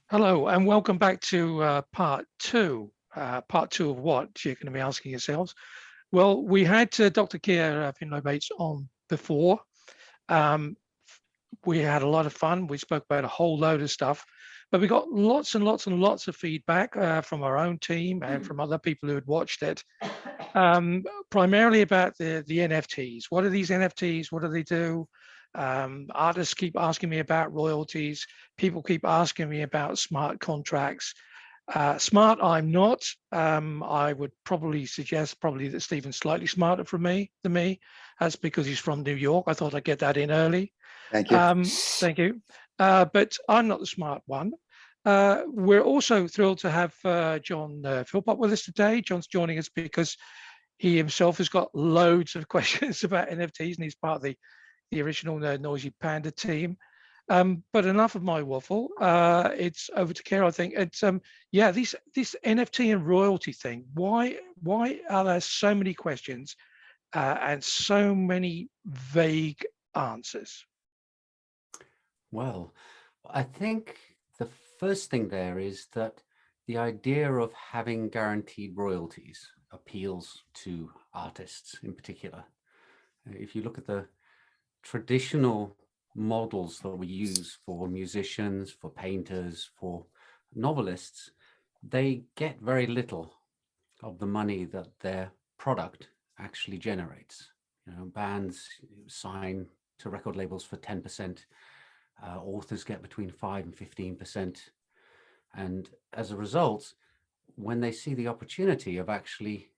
Hello, and welcome back to part two. Part two of what you're going to be asking yourselves. Well, we had Dr. Keir Finlow-Bates on before. Um, we had a lot of fun. We spoke about a whole load of stuff, but we got lots and lots and lots of feedback from our own team and from other people who had watched it, primarily about the NFTs. What are these NFTs? What do they do? Artists keep asking me about royalties. People keep asking me about smart contracts. Smart, I'm not. I would probably suggest that Stephen's slightly smarter than me. That's because he's from New York. I thought I'd get that in early. Thank you. Thank you. But I'm not the smart one. We're also thrilled to have John Philpott with us today. John's joining us because he himself has got loads of questions about NFTs, and he's part of the original Noisy Panda team. But enough of my waffle. It's over to Keir, I think. It's yeah, this NFT and royalty thing. Why are there so many questions and so many vague answers? Well, I think the first thing there is that the idea of having guaranteed royalties appeals to artists in particular. If you look at the traditional models that we use for musicians, for painters, for novelists, they get very little of the money that their product actually generates. You know, bands sign to record labels for 10%. Authors get between 5 and 15%. And as a result, when they see the opportunity of actually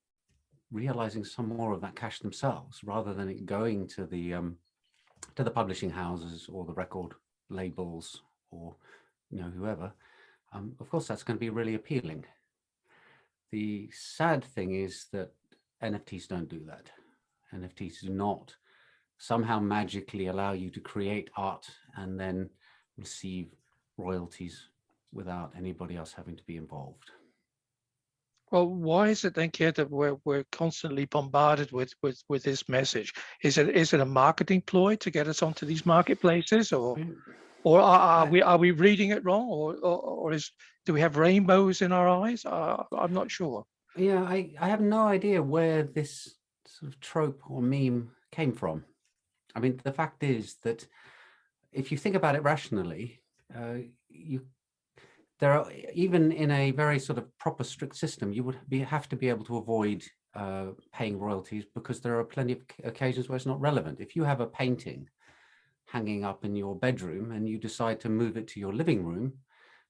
realizing some more of that cash themselves, rather than it going to the publishing houses or the record labels or whoever, of course that's going to be really appealing. The sad thing is that NFTs don't do that. NFTs do not somehow magically allow you to create art and then receive royalties without anybody else having to be involved. Well, why is it then, Keir, that we're constantly bombarded with this message? Is it a marketing ploy to get us onto these marketplaces, or are we reading it wrong, or do we have rainbows in our eyes? I'm not sure. Yeah, I have no idea where this sort of trope or meme came from. I mean, the fact is that if you think about it rationally, there are, even in a very sort of proper strict system, you would have to be able to avoid paying royalties, because there are plenty of occasions where it's not relevant. If you have a painting hanging up in your bedroom and you decide to move it to your living room,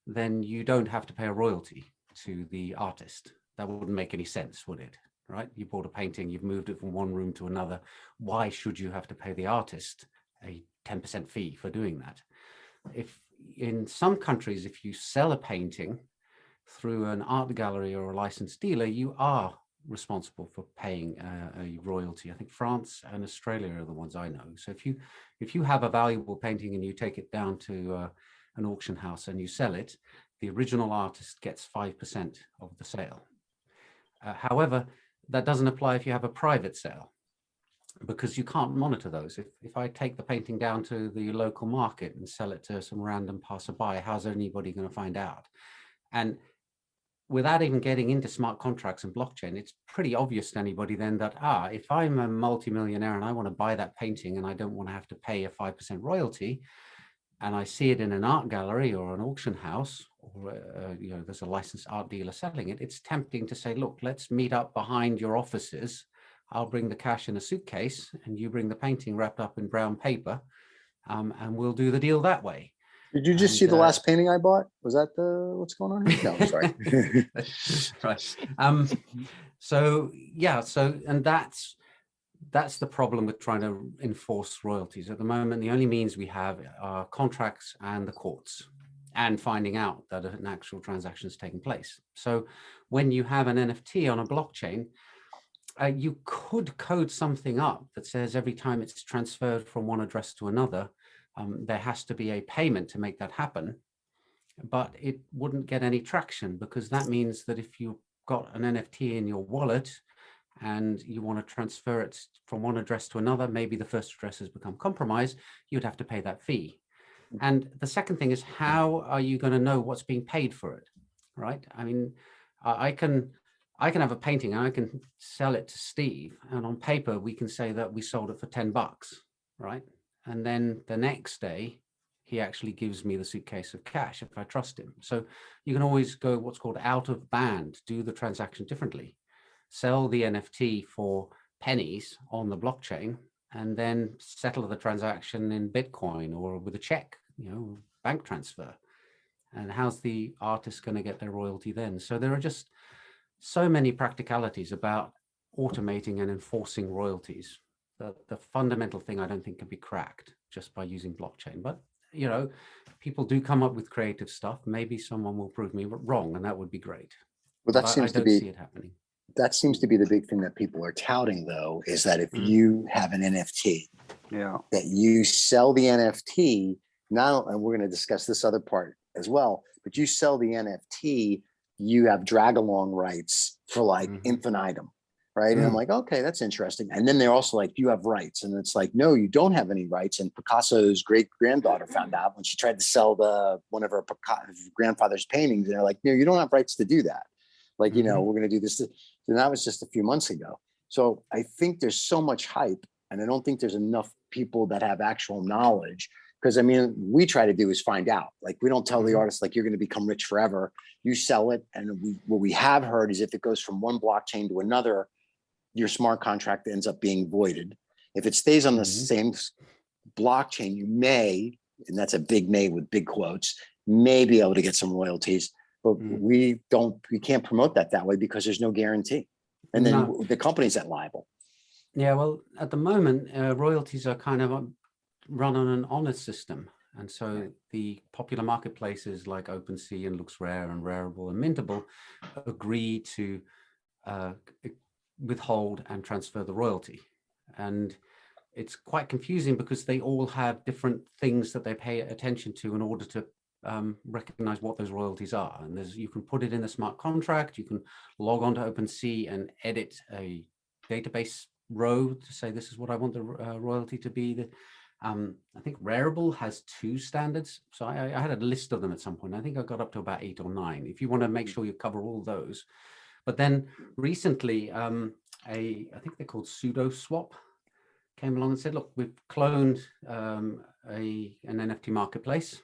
then you don't have to pay a royalty to the artist. That wouldn't make any sense, would it? Right? You bought a painting, you've moved it from one room to another. Why should you have to pay the artist a 10% fee for doing that? If in some countries, if you sell a painting through an art gallery or a licensed dealer, you are responsible for paying a royalty. I think France and Australia are the ones I know. So if you have a valuable painting and you take it down to an auction house and you sell it, the original artist gets 5% of the sale. However, that doesn't apply if you have a private sale, because you can't monitor those. If I take the painting down to the local market and sell it to some random passerby, how's anybody going to find out? And without even getting into smart contracts and blockchain, it's pretty obvious to anybody then that, if I'm a multimillionaire and I want to buy that painting and I don't want to have to pay a 5% royalty, and I see it in an art gallery or an auction house, or there's a licensed art dealer selling it, it's tempting to say, look, let's meet up behind your offices. I'll bring the cash in a suitcase and you bring the painting wrapped up in brown paper, and we'll do the deal that way. Did you just see the last painting I bought? Was that what's going on here? No, I'm sorry. Right. So yeah, and that's the problem with trying to enforce royalties. At the moment, the only means we have are contracts and the courts, and finding out that an actual transaction is taking place. So when you have an NFT on a blockchain, you could code something up that says every time it's transferred from one address to another, there has to be a payment to make that happen. But it wouldn't get any traction, because that means that if you've got an NFT in your wallet and you want to transfer it from one address to another, maybe the first address has become compromised, you'd have to pay that fee. And the second thing is, how are you going to know what's being paid for it, right? I mean, I can have a painting and I can sell it to Steve, and on paper we can say that we sold it for $10, right? And then the next day he actually gives me the suitcase of cash if I trust him. So you can always go what's called out of band, do the transaction differently, sell the NFT for pennies on the blockchain, and then settle the transaction in Bitcoin or with a check, bank transfer. And how's the artist going to get their royalty then? So there are just so many practicalities about automating and enforcing royalties. The fundamental thing I don't think can be cracked just by using blockchain. But, people do come up with creative stuff. Maybe someone will prove me wrong, and that would be great. Well, But that I seems to don't be see it happening. that seems to be the big thing that people are touting, though, is that if you have an NFT, that you sell the NFT now, and we're going to discuss this other part as well, but you sell the NFT, you have drag along rights for like infinitum, right? And I'm like, okay, that's interesting. And then they're also like, you have rights, and it's like, no, you don't have any rights. And Picasso's great granddaughter found out when she tried to sell one of her grandfather's paintings, and they're like, no, you don't have rights to do that. Like, we're going to do this. And that was just a few months ago. So I think there's so much hype, and I don't think there's enough people that have actual knowledge. Because I mean, we try to do is find out. Like, we don't tell the artist, like, you're going to become rich forever. You sell it. And what we have heard is if it goes from one blockchain to another, your smart contract ends up being voided. If it stays on the same blockchain, you may, and that's a big may with big quotes, may be able to get some royalties. But we can't promote that way because there's no guarantee. And then the company's at liable. Yeah, well, at the moment, royalties are kind of run on an honest system. And so the popular marketplaces like OpenSea and LooksRare and Rareable and Mintable agree to withhold and transfer the royalty. And it's quite confusing because they all have different things that they pay attention to in order to recognize what those royalties are. And you can put it in the smart contract, you can log on to OpenSea and edit a database row to say this is what I want the royalty to be. I think Rareable has 2 standards. So I had a list of them at some point. I think I got up to about 8 or 9. If you want to make sure you cover all those. But then recently, I think they're called SudoSwap, came along and said, look, we've cloned an NFT marketplace.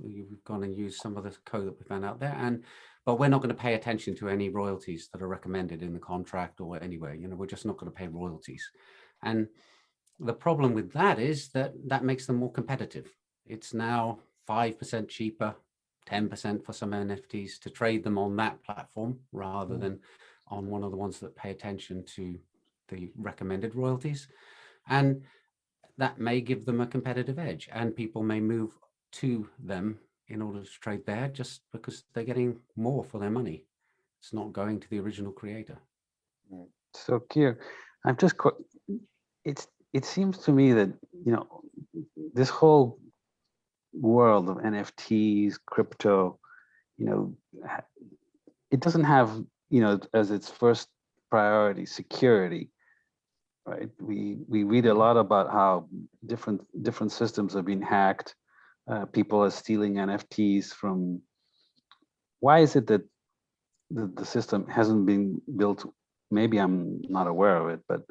We've gone and used some of the code that we found out there, but we're not going to pay attention to any royalties that are recommended in the contract or anywhere. We're just not going to pay royalties. And the problem with that is that makes them more competitive. It's now 5% cheaper, 10% for some NFTs to trade them on that platform rather than on one of the ones that pay attention to the recommended royalties. And that may give them a competitive edge, and people may move to them in order to trade there just because they're getting more for their money. It's not going to the original creator. So Keir, it seems to me that, this whole world of NFTs, crypto, it doesn't have, as its first priority, security, right? We read a lot about how different systems have been hacked. People are stealing NFTs from. Why is it that the system hasn't been built? Maybe I'm not aware of it, but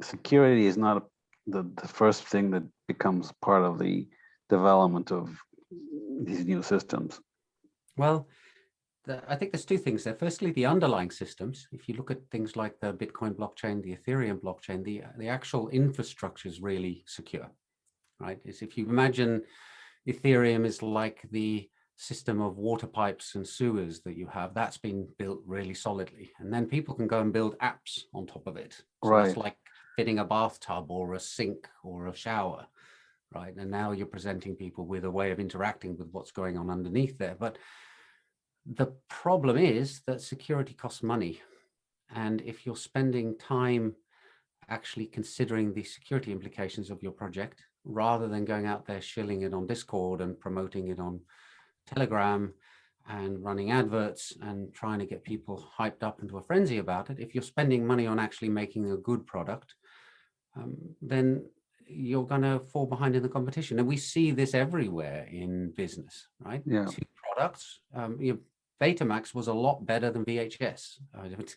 security is not the first thing that becomes part of the development of these new systems. Well, I think there's 2 things there. Firstly, the underlying systems. If you look at things like the Bitcoin blockchain, the Ethereum blockchain, the actual infrastructure is really secure, right? If you imagine Ethereum is like the system of water pipes and sewers that you have, that's been built really solidly. And then people can go and build apps on top of it. So That's like fitting a bathtub or a sink or a shower, right? And now you're presenting people with a way of interacting with what's going on underneath there. But the problem is that security costs money. And if you're spending time actually considering the security implications of your project, rather than going out there shilling it on Discord and promoting it on Telegram and running adverts and trying to get people hyped up into a frenzy about it, if you're spending money on actually making a good product, then you're going to fall behind in the competition. And we see this everywhere in business, right? Yeah. Two products. Betamax was a lot better than VHS. I don't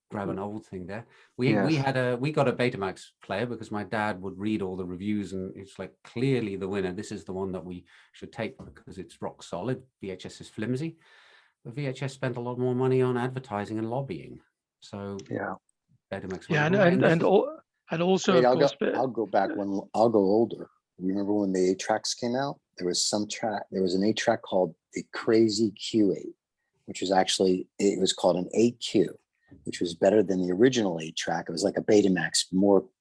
grab an old thing there. We got a Betamax player because my dad would read all the reviews, and it's like, clearly the winner. This is the one that we should take because it's rock solid. VHS is flimsy. But VHS spent a lot more money on advertising and lobbying. So Yeah. Betamax. Yeah, and also, Wait, of course, I'll go back I'll go older. Remember when the 8-tracks came out? There was an 8-track called the Crazy Q8, which was actually, it was called an 8Q, which was better than the original 8-track. It was like a Betamax,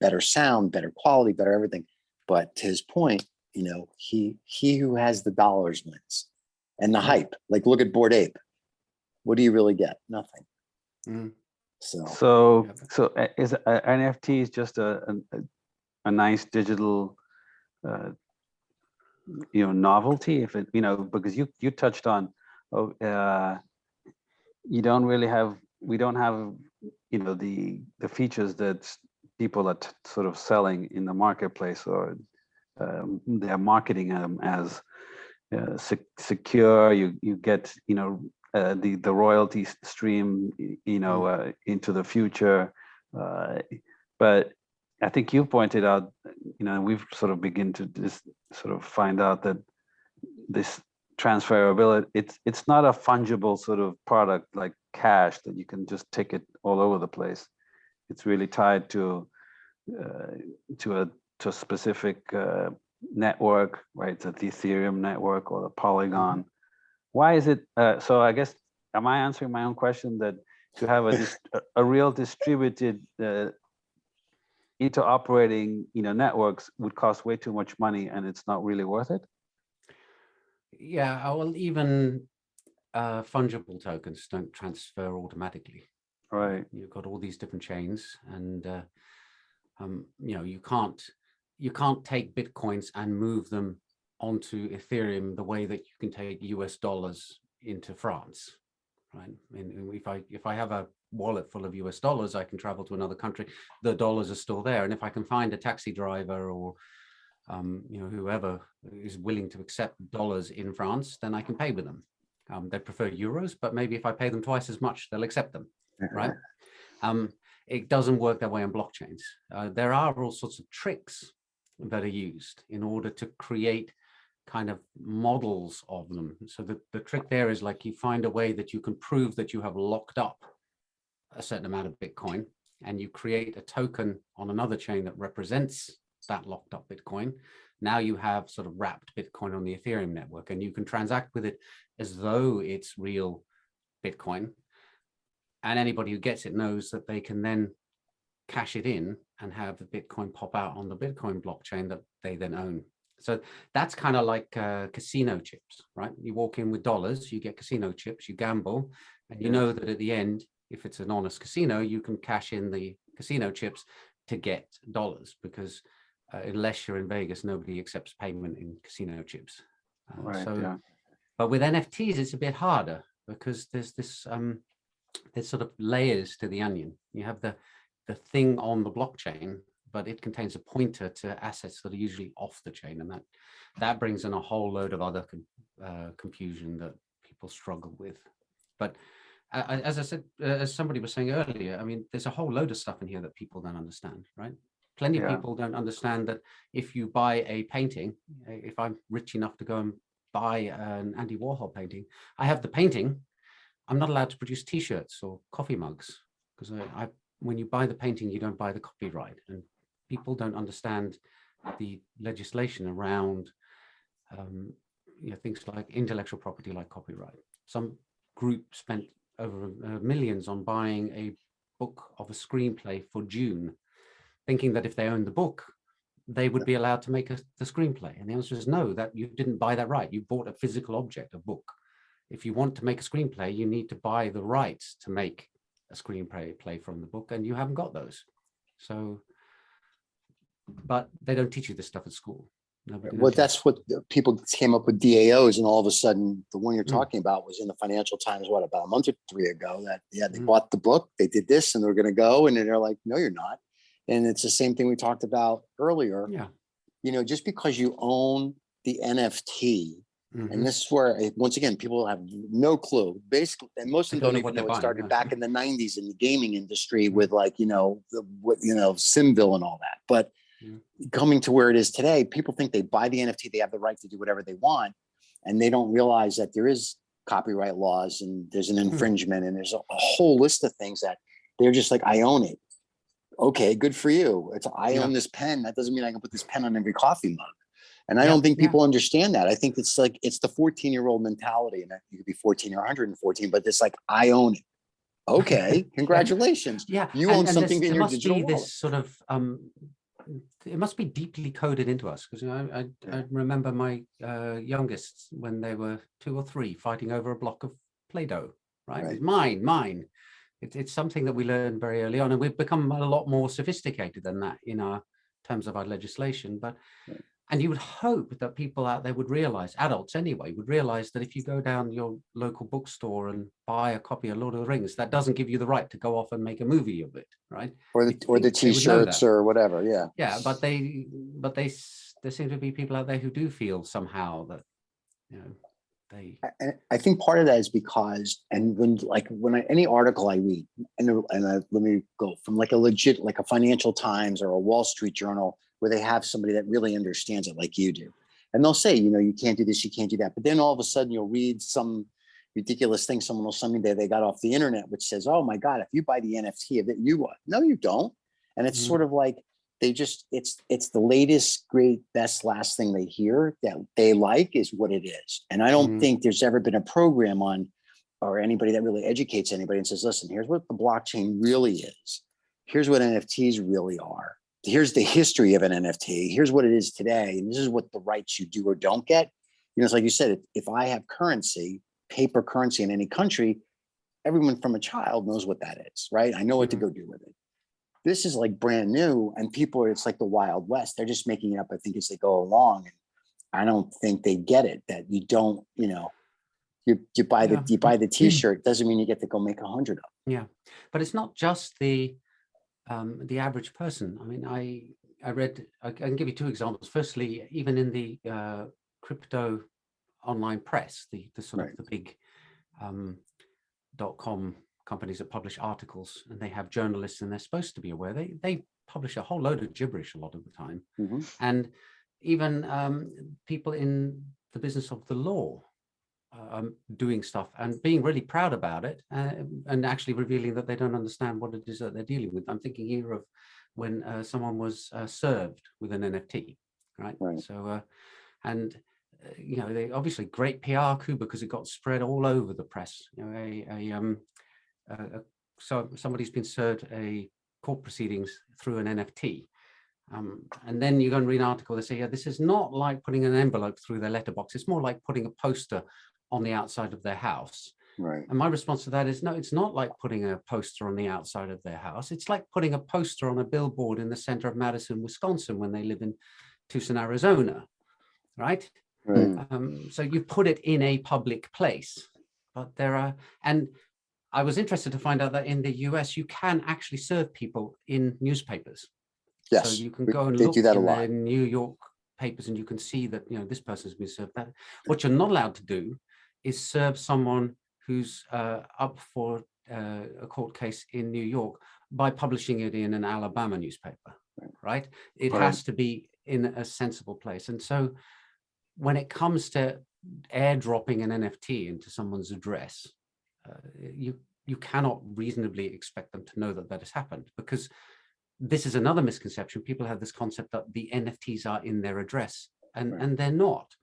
better sound, better quality, better everything. But to his point, you know, he who has the dollars wins, and the hype. Like, look at Bored Ape. What do you really get? Nothing. So is NFT is just a nice digital, novelty, if it, because you touched on, we don't have, the features that people are sort of selling in the marketplace, or they're marketing them as secure. You get, the royalty stream, into the future. But I think you pointed out, we've sort of begin to just sort of find out that this transferability, it's not a fungible sort of product like cash that you can just take it all over the place. It's really tied to a specific network, right? It's the Ethereum network or the Polygon. Why is it? So I guess, am I answering my own question, that to have a real distributed interoperating, networks would cost way too much money, and it's not really worth it? Yeah, well, even fungible tokens don't transfer automatically. Right. You've got all these different chains, and you can't take Bitcoins and move them onto Ethereum the way that you can take US dollars into France, right? And if I have a wallet full of US dollars, I can travel to another country. The dollars are still there, and if I can find a taxi driver or whoever is willing to accept dollars in France, then I can pay with them. They prefer euros, but maybe if I pay them twice as much, they'll accept them, right? It doesn't work that way on blockchains. There are all sorts of tricks that are used in order to create kind of models of them. So the trick there is, like, you find a way that you can prove that you have locked up a certain amount of Bitcoin, and you create a token on another chain that represents that locked up Bitcoin. Now you have sort of wrapped Bitcoin on the Ethereum network, and you can transact with it as though it's real Bitcoin. And anybody who gets it knows that they can then cash it in and have the Bitcoin pop out on the Bitcoin blockchain that they then own. So that's kind of like casino chips, right? You walk in with dollars, you get casino chips, you gamble, and you know that at the end, if it's an honest casino, you can cash in the casino chips to get dollars, because unless you're in Vegas, nobody accepts payment in casino chips. But with NFTs, it's a bit harder, because there's this there's sort of layers to the onion. You have the thing on the blockchain, but it contains a pointer to assets that are usually off the chain, and that brings in a whole load of other confusion that people struggle with. But as I said, as somebody was saying earlier, I mean, there's a whole load of stuff in here that people don't understand, right? Plenty of people don't understand that if you buy a painting, if I'm rich enough to go and buy an Andy Warhol painting, I have the painting. I'm not allowed to produce T-shirts or coffee mugs, because when you buy the painting, you don't buy the copyright. And people don't understand the legislation around things like intellectual property, like copyright. Some group spent over millions on buying a book of a screenplay for June, thinking that if they owned the book, they would be allowed to make the screenplay. And the answer is no, that you didn't buy that right. You bought a physical object, a book. If you want to make a screenplay, you need to buy the rights to make a screenplay from the book, and you haven't got those. So, but they don't teach you this stuff at school. Well, that's what people came up with, DAOs, and all of a sudden, the one you're talking about was in the Financial Times, about a month or 3 ago, that they bought the book, they did this, and they're going to go, and then they're like, no, you're not. And it's the same thing we talked about earlier just because you own the NFT, and this is where, once again, people have no clue. Basically, and most of them don't even know it started back in the 90s in the gaming industry with like, Simville and all that. But coming to where it is today, people think they buy the NFT, they have the right to do whatever they want. And they don't realize that there is copyright laws and there's an infringement and there's a whole list of things that they're just like, I own it. Okay, good for you. I own this pen. That doesn't mean I can put this pen on every coffee mug. And I don't think people understand that. I think it's the 14-year-old mentality, and you could be 14 or 114, but it's like, I own it. Okay, congratulations. You own something in your digital wallet. This sort of it must be deeply coded into us, because I remember my youngest, when they were 2 or 3, fighting over a block of Play-Doh, right? It's mine. It's something that we learned very early on, and we've become a lot more sophisticated than that in our terms of our legislation. But and you would hope that people out there would realize, adults anyway, would realize that if you go down your local bookstore and buy a copy of Lord of the Rings, that doesn't give you the right to go off and make a movie of it, right? Or the t-shirts or whatever, but there seem to be people out there who do feel somehow that, I think part of that is because, and when any article I read, let me go from like a legit, like a Financial Times or a Wall Street Journal, where they have somebody that really understands it like you do. And they'll say, you can't do this, you can't do that. But then all of a sudden you'll read some ridiculous thing someone will send me that they got off the internet, which says, oh my God, if you buy the NFT of it, no, you don't. And it's sort of like, it's the latest, great, best, last thing they hear that they like is what it is. And I don't think there's ever been a program or anybody that really educates anybody and says, listen, here's what the blockchain really is. Here's what NFTs really are. Here's the history of an NFT. Here's what it is today. And this is what the rights you do or don't get. It's like you said, if I have currency, paper currency in any country, everyone from a child knows what that is, right? I know what to go do with it. This is like brand new, and it's like the Wild West. They're just making it up, I think, as they go along. And I don't think they get it, that you don't, you buy the t-shirt, doesn't mean you get to go make 100 of them. Yeah, but it's not just the average person. I mean, I read, I can give you 2 examples. Firstly, even in the crypto online press, the sort of the big .com companies that publish articles, and they have journalists, and they're supposed to be aware. They publish a whole load of gibberish a lot of the time. And even people in the business of the law doing stuff and being really proud about it, and actually revealing that they don't understand what it is that they're dealing with. I'm thinking here of when someone was served with an NFT, right? So, they obviously great PR coup because it got spread all over the press. So somebody's been served a court proceedings through an NFT. And then you go and read an article, they say, this is not like putting an envelope through their letterbox. It's more like putting a poster on the outside of their house. Right. And my response to that is, no, it's not like putting a poster on the outside of their house. It's like putting a poster on a billboard in the center of Madison, Wisconsin, when they live in Tucson, Arizona, right? So you put it in a public place, but and I was interested to find out that in the US, you can actually serve people in newspapers. Yes. So you can go and look in the New York papers, and you can see that, this person's been served that. What you're not allowed to do is serve someone who's up for a court case in New York by publishing it in an Alabama newspaper, right? It has to be in a sensible place. And so when it comes to airdropping an NFT into someone's address, you cannot reasonably expect them to know that has happened, because this is another misconception. People have this concept that the NFTs are in their address, and they're not.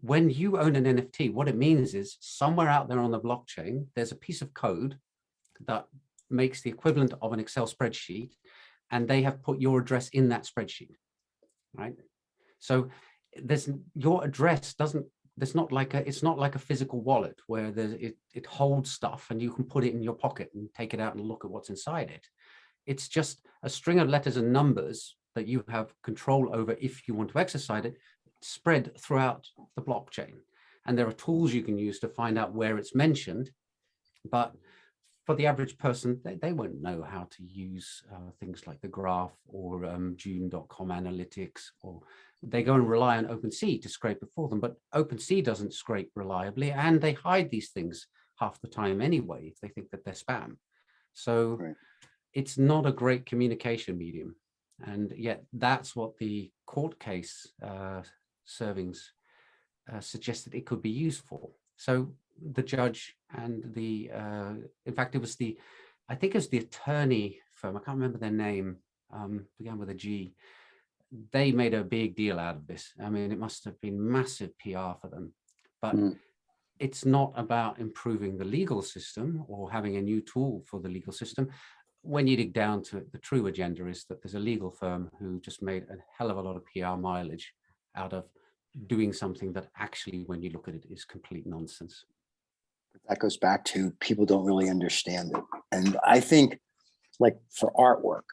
When you own an NFT, what it means is somewhere out there on the blockchain, there's a piece of code that makes the equivalent of an Excel spreadsheet, and they have put your address in that spreadsheet, right? So your address it's not like a physical wallet where it holds stuff and you can put it in your pocket and take it out and look at what's inside it. It's just a string of letters and numbers that you have control over if you want to exercise it, spread throughout the blockchain. And there are tools you can use to find out where it's mentioned. But for the average person, they won't know how to use things like the graph or June.com analytics, or they go and rely on OpenSea to scrape it for them. But OpenSea doesn't scrape reliably, and they hide these things half the time anyway if they think that they're spam. So it's not a great communication medium. And yet that's what the court case servings suggested it could be used for. So the judge and the, in fact, it was the, I think it was the attorney firm, I can't remember their name, began with a G. They made a big deal out of this. I mean, it must have been massive PR for them, but it's not about improving the legal system or having a new tool for the legal system. When you dig down to it, the true agenda is that there's a legal firm who just made a hell of a lot of PR mileage out of doing something that actually, when you look at it, is complete nonsense. That goes back to people don't really understand it. And I think, like, for artwork,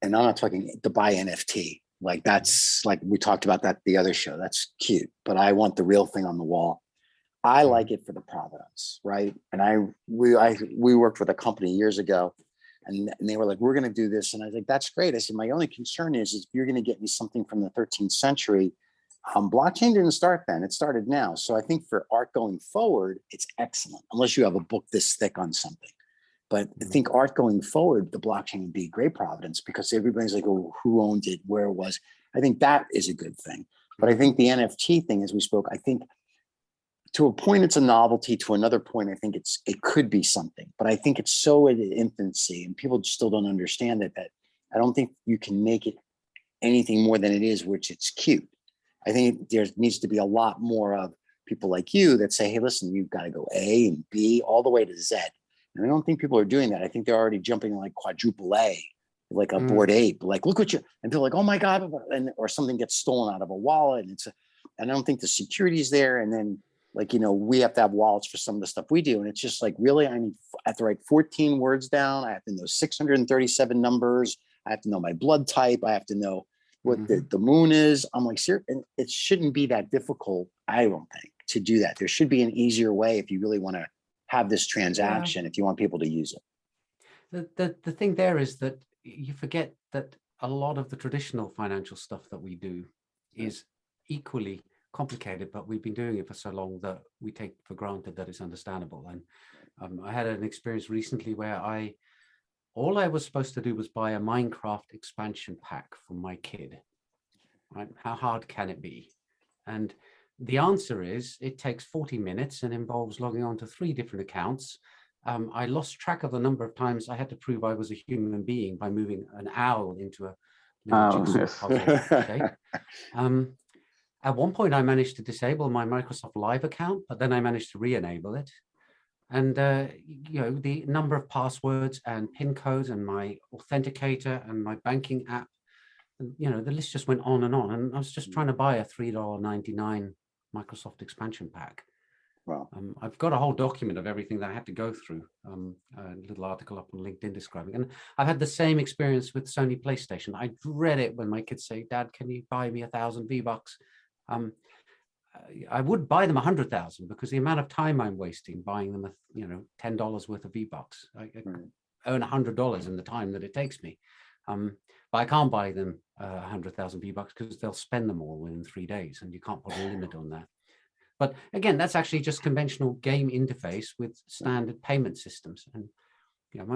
and I'm not talking to buy NFT, like that's like we talked about that the other show, that's cute, but I want the real thing on the wall. I like it for the provenance, right? And we worked with a company years ago, and they were like, we're going to do this. And I was like, that's great. I said, my only concern is if you're going to get me something from the 13th century, blockchain didn't start then, it started now. So I think for art going forward, it's excellent, unless you have a book this thick on something. But I think art going forward, the blockchain would be great provenance, because everybody's like, oh, who owned it, where it was. I think that is a good thing. But I think the NFT thing, as we spoke, I think to a point, it's a novelty. To another point, I think it could be something, but I think it's so in infancy and people still don't understand it, that I don't think you can make it anything more than it is, which it's cute. I think there needs to be a lot more of people like you that say, hey, listen, you've got to go A and B all the way to Z. And I don't think people are doing that. I think they're already jumping like quadruple A, like a Bored Ape, like, look what you, and they're like, oh my God, or something gets stolen out of a wallet. And and I don't think the security is there. And then, like, we have to have wallets for some of the stuff we do. And it's just like, really, I have to write 14 words down. I have to know 637 numbers. I have to know my blood type. I have to know what the moon is. I'm like, sir, and it shouldn't be that difficult, I don't think, to do that. There should be an easier way if you really want to have this transaction, if you want people to use it. The thing there is that you forget that a lot of the traditional financial stuff that we do is equally complicated, but we've been doing it for so long that we take for granted that it's understandable. And I had an experience recently where all I was supposed to do was buy a Minecraft expansion pack for my kid. Right? How hard can it be? And the answer is it takes 40 minutes and involves logging on to 3 different accounts. I lost track of the number of times I had to prove I was a human being by moving an owl into a little jigsaw puzzle shape. At one point, I managed to disable my Microsoft Live account, but then I managed to re-enable it. And the number of passwords and PIN codes and my authenticator and my banking app, the list just went on. And I was just trying to buy a $3.99 Microsoft expansion pack. Wow. I've got a whole document of everything that I had to go through, a little article up on LinkedIn describing. And I've had the same experience with Sony PlayStation. I dread it when my kids say, Dad, can you buy me 1,000 V-Bucks? I would buy them 100,000 because the amount of time I'm wasting buying them, $10 worth of V-Bucks. I earn $100 in the time that it takes me. But I can't buy them 100,000 V-Bucks because they'll spend them all within 3 days, and you can't put a limit on that. But again, that's actually just conventional game interface with standard payment systems. And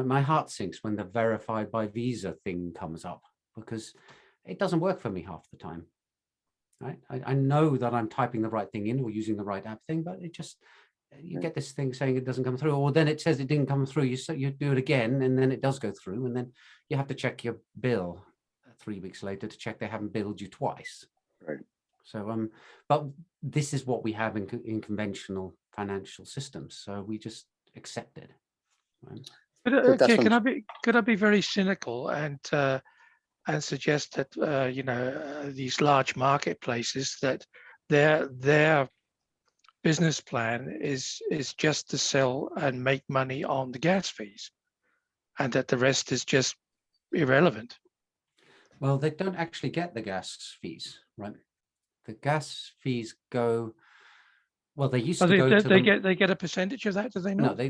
my heart sinks when the verified by Visa thing comes up, because it doesn't work for me half the time. Right? I know that I'm typing the right thing in or using the right app thing, but it just, you get this thing saying it doesn't come through, or then it says it didn't come through. You do it again, and then it does go through, and then you have to check your bill 3 weeks later to check they haven't billed you twice. Right. So, but this is what we have in conventional financial systems, so we just accept it. Right? But okay, could I be very cynical and suggest that these large marketplaces, that their business plan is just to sell and make money on the gas fees, and that the rest is just irrelevant? Well, they don't actually get the gas fees, right? The gas fees go Well, they used So to go to they get a percentage of that, do they not? No, they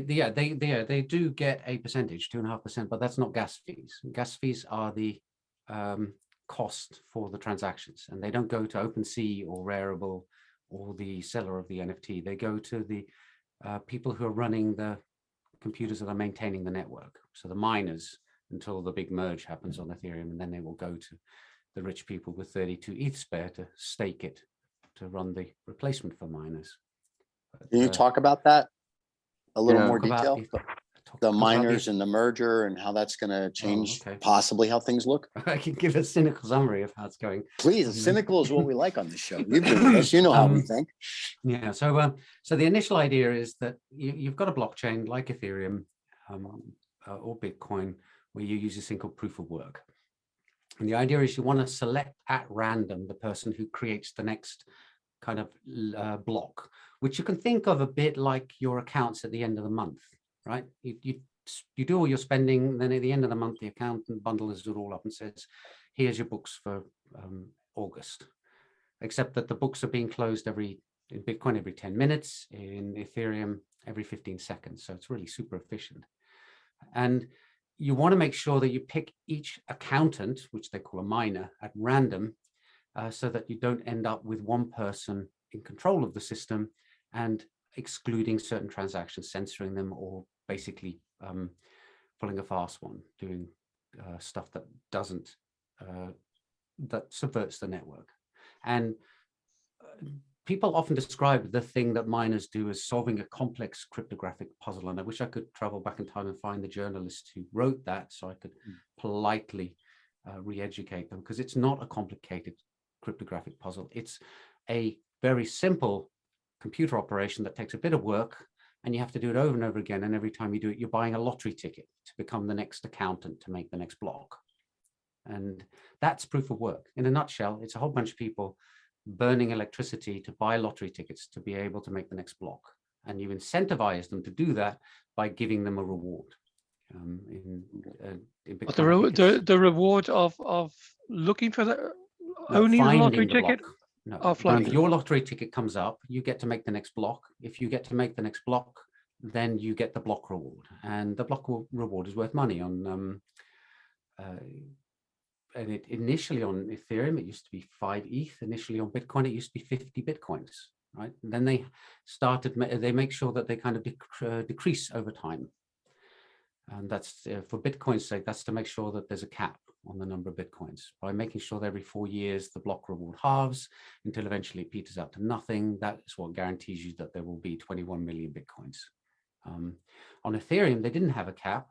do get a percentage, 2.5%, but that's not gas fees. Gas fees are the cost for the transactions, and they don't go to OpenSea or Rarible or the seller of the NFT. They go to the people who are running the computers that are maintaining the network. So the miners, until the big merge happens on Ethereum, and then they will go to the rich people with 32 ETH spare to stake it to run the replacement for miners. But, Can you talk about that a little more detail? The miners and the merger and how that's going to change possibly how things look? I can give a cynical summary of how it's going. Please, cynical is what we like on this show. You've been with us, you know how we think. Yeah, so the initial idea is that you've got a blockchain like Ethereum or Bitcoin where you use this thing called proof of work. And the idea is you want to select at random the person who creates the next kind of block, which you can think of a bit like your accounts at the end of the month, right? You do all your spending, then at the end of the month, the accountant bundles it all up and says, here's your books for August. Except that the books are being closed in Bitcoin every 10 minutes, in Ethereum every 15 seconds. So it's really super efficient. And you want to make sure that you pick each accountant, which they call a miner, at random, so that you don't end up with one person in control of the system and excluding certain transactions, censoring them, or basically pulling a fast one, doing stuff that that subverts the network. And people often describe the thing that miners do as solving a complex cryptographic puzzle. And I wish I could travel back in time and find the journalist who wrote that so I could politely re-educate them, because it's not a complicated cryptographic puzzle. It's a very simple computer operation that takes a bit of work, and you have to do it over and over again. And every time you do it, you're buying a lottery ticket to become the next accountant to make the next block. And that's proof of work. In a nutshell, it's a whole bunch of people burning electricity to buy lottery tickets to be able to make the next block. And you incentivize them to do that by giving them a reward. But the reward of looking for the only the lottery ticket? No, if your lottery ticket comes up, you get to make the next block. If you get to make the next block, then you get the block reward. And the block reward is worth money. And it initially on Ethereum, it used to be 5 ETH. Initially on Bitcoin, it used to be 50 Bitcoins, right? And then they make sure that they kind of decrease over time. And that's for Bitcoin's sake, that's to make sure that there's a cap on the number of Bitcoins, by making sure that every 4 years, the block reward halves until eventually it peters out to nothing. That is what guarantees you that there will be 21 million Bitcoins. On Ethereum, they didn't have a cap,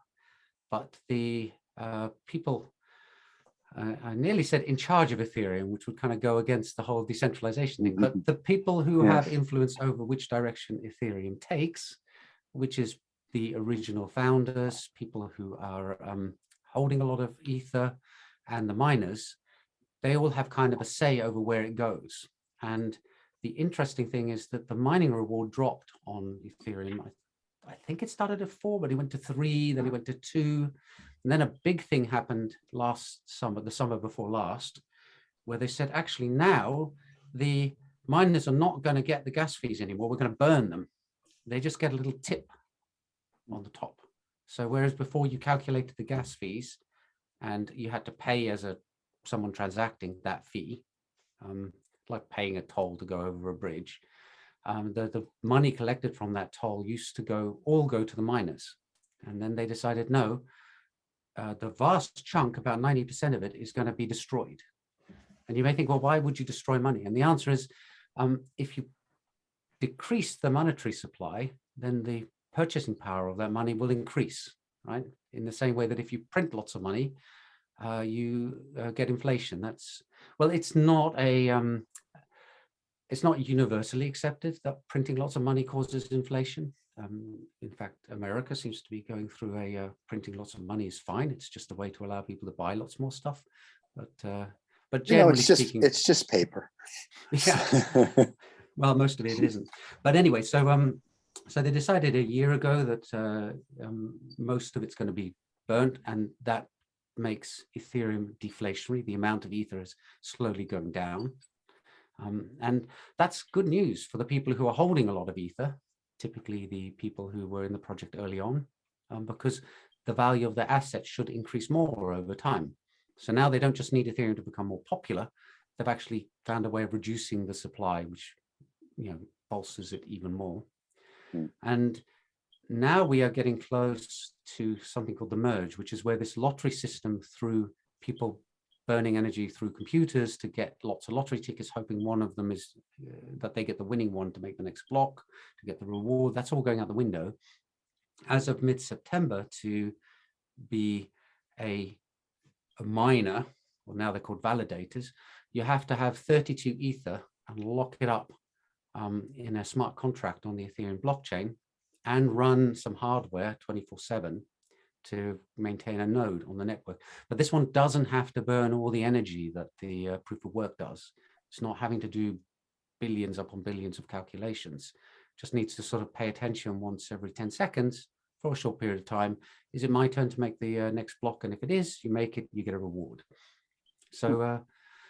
but the people, I nearly said in charge of Ethereum, which would kind of go against the whole decentralization thing, but the people who have influence over which direction Ethereum takes, which is the original founders, people who are holding a lot of Ether, and the miners, they all have kind of a say over where it goes. And the interesting thing is that the mining reward dropped on Ethereum. I think it started at 4, but it went to 3, then it went to 2. And then a big thing happened last summer, the summer before last, where they said, actually now the miners are not going to get the gas fees anymore. We're going to burn them. They just get a little tip on the top. So whereas before you calculated the gas fees and you had to pay as someone transacting that fee, like paying a toll to go over a bridge, the money collected from that toll used to all go to the miners. And then they decided, no, the vast chunk, about 90% of it, is going to be destroyed. And you may think, well, why would you destroy money? And the answer is, if you decrease the monetary supply, then the purchasing power of that money will increase, right? In the same way that if you print lots of money, you get inflation. It's not universally accepted that printing lots of money causes inflation. In fact, America seems to be going through printing lots of money is fine. It's just a way to allow people to buy lots more stuff. But generally speaking, it's just paper. Yeah. Well, most of it isn't. But anyway, so they decided a year ago that most of it's going to be burnt, and that makes Ethereum deflationary. The amount of Ether is slowly going down. And that's good news for the people who are holding a lot of Ether, typically the people who were in the project early on, because the value of their assets should increase more over time. So now they don't just need Ethereum to become more popular, they've actually found a way of reducing the supply, which, you know, bolsters it even more. And now we are getting close to something called the merge, which is where this lottery system, through people burning energy through computers to get lots of lottery tickets, hoping one of them is that they get the winning one to make the next block, to get the reward. That's all going out the window. As of mid-September, to be a miner, well, now they're called validators, you have to have 32 Ether and lock it up in a smart contract on the Ethereum blockchain and run some hardware 24/7 to maintain a node on the network. But this one doesn't have to burn all the energy that the proof of work does. It's not having to do billions upon billions of calculations. Just needs to sort of pay attention once every 10 seconds for a short period of time. Is it my turn to make the next block? And if it is, you make it, you get a reward. So,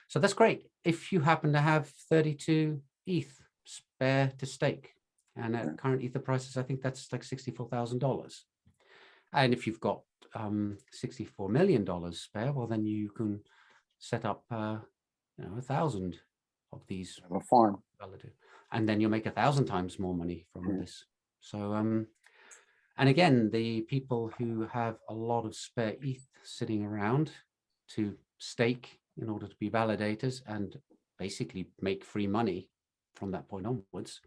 so that's great. If you happen to have 32 ETH spare to stake, and at current Ether prices, I think that's like $64,000. And if you've got $64 million spare, well, then you can set up, you know, 1,000 of these. A farm. And then you'll make 1,000 times more money from this. So, and again, the people who have a lot of spare ETH sitting around to stake in order to be validators and basically make free money from that point onwards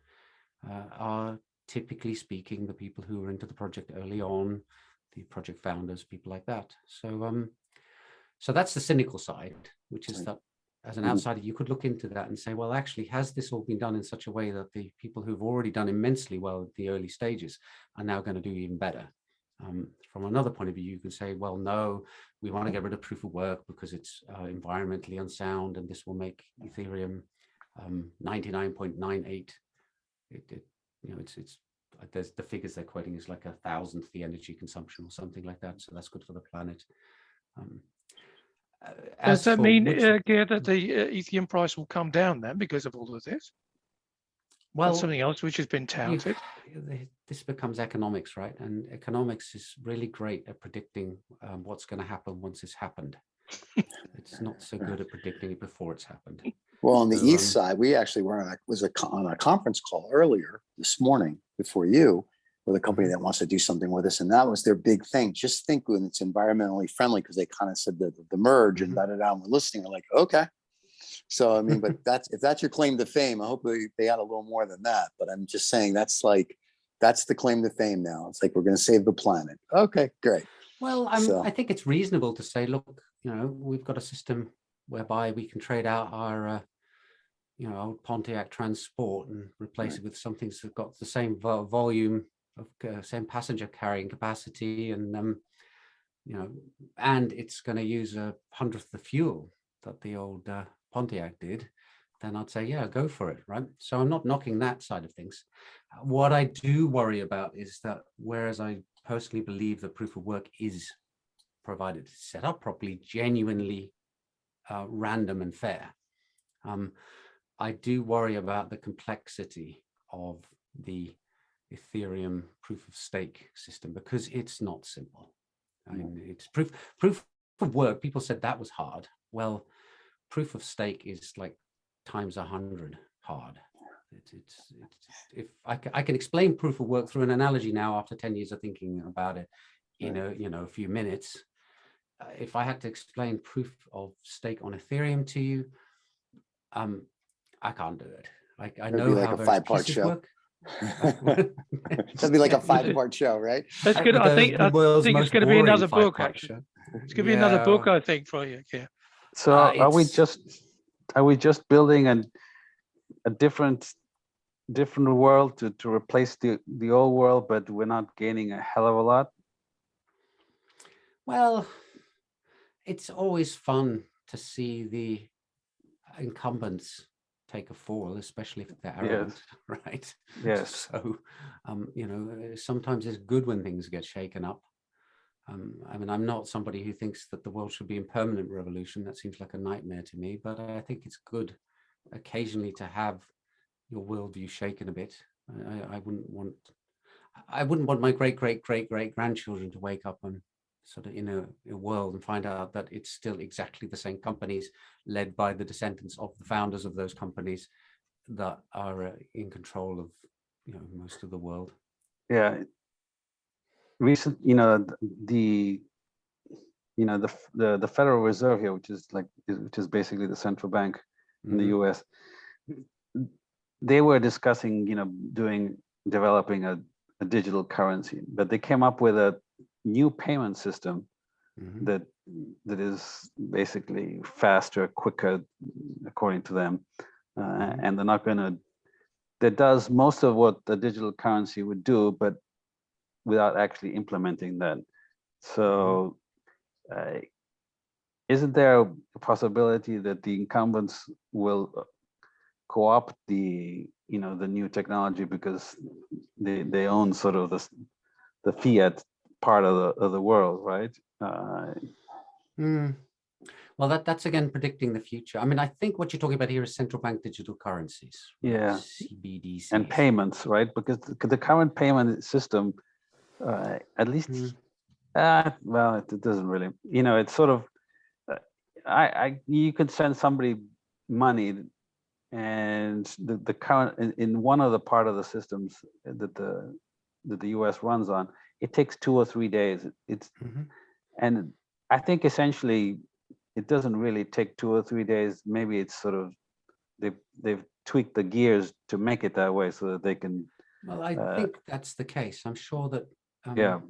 are, typically speaking, the people who were into the project early on, the project founders, people like that. So, so that's the cynical side, which is that as an outsider, you could look into that and say, well, actually, has this all been done in such a way that the people who've already done immensely well at the early stages are now going to do even better? From another point of view, you can say, well, no, we want to get rid of proof of work because it's environmentally unsound, and this will make Ethereum 99.98. You know, it's there's the figures they're quoting is like 1,000th the energy consumption or something like that. So that's good for the planet. Does that mean, Keir, that the Ethereum price will come down then because of all of this? Well, that's something else which has been touted. This becomes economics, right? And economics is really great at predicting what's going to happen once it's happened. It's not so good at predicting it before it's happened. Well, on the east side, we actually were on a conference call earlier this morning before you with a company that wants to do something with us. And that was their big thing. Just think when it's environmentally friendly, because they kind of said the merge and da-da-da, and we're listening. We're like, okay. So, I mean, but if that's your claim to fame, I hope they had a little more than that. But I'm just saying that's the claim to fame now. It's like, we're going to save the planet. Okay, great. Well, I think it's reasonable to say, look, you know, we've got a system whereby we can trade out our, you know, old Pontiac Transport and replace it with something that's got the same volume of same passenger carrying capacity, and you know, and it's going to use 1/100th the fuel that the old Pontiac did. Then I'd say, yeah, go for it, right? So I'm not knocking that side of things. What I do worry about is that whereas I personally believe that proof of work is, provided it's set up properly, genuinely random and fair, I do worry about the complexity of the Ethereum proof of stake system, because it's not simple. I mean, it's proof of work. People said that was hard. Well, proof of stake is like times 100 hard. If I can explain proof of work through an analogy now after 10 years of thinking about it in a few minutes. If I had to explain proof of stake on Ethereum to you, I can't do it. I know like how a 5-part show. Work. That'd be like a 5-part show, right? That's good. I think it's going to be another book. Actually, it's going to be another book, I think, for you. Yeah. So are we just building a different world to replace the old world, but we're not gaining a hell of a lot? Well, it's always fun to see the incumbents take a fall, especially if they're arrogant, right? Yes. So, you know, sometimes it's good when things get shaken up. I mean, I'm not somebody who thinks that the world should be in permanent revolution. That seems like a nightmare to me, but I think it's good occasionally to have your worldview shaken a bit. I wouldn't want my great grandchildren to wake up and sort of in a world and find out that it's still exactly the same companies led by the descendants of the founders of those companies that are in control of, you know, most of the world. Yeah. Recent, you know, the Federal Reserve here, which is basically the central bank in the US, they were discussing, you know, developing a digital currency, but they came up with a new payment system that is basically faster, quicker, according to them, and that does most of what the digital currency would do, but without actually implementing that. So isn't there a possibility that the incumbents will co-opt the new technology because they own sort of the fiat part of the world, right? Well, that's again predicting the future. I mean, I think what you're talking about here is central bank digital currencies. Yeah, CBDCs. And payments, right? Because the current payment system, at least, well, it doesn't really, you know, it's sort of, you could send somebody money, and the current in one of the part of the systems that the US runs on, it takes 2 or 3 days. And I think essentially it doesn't really take 2 or 3 days. Maybe it's sort of they've tweaked the gears to make it that way so that they can. Well, I think that's the case. I'm sure that yeah,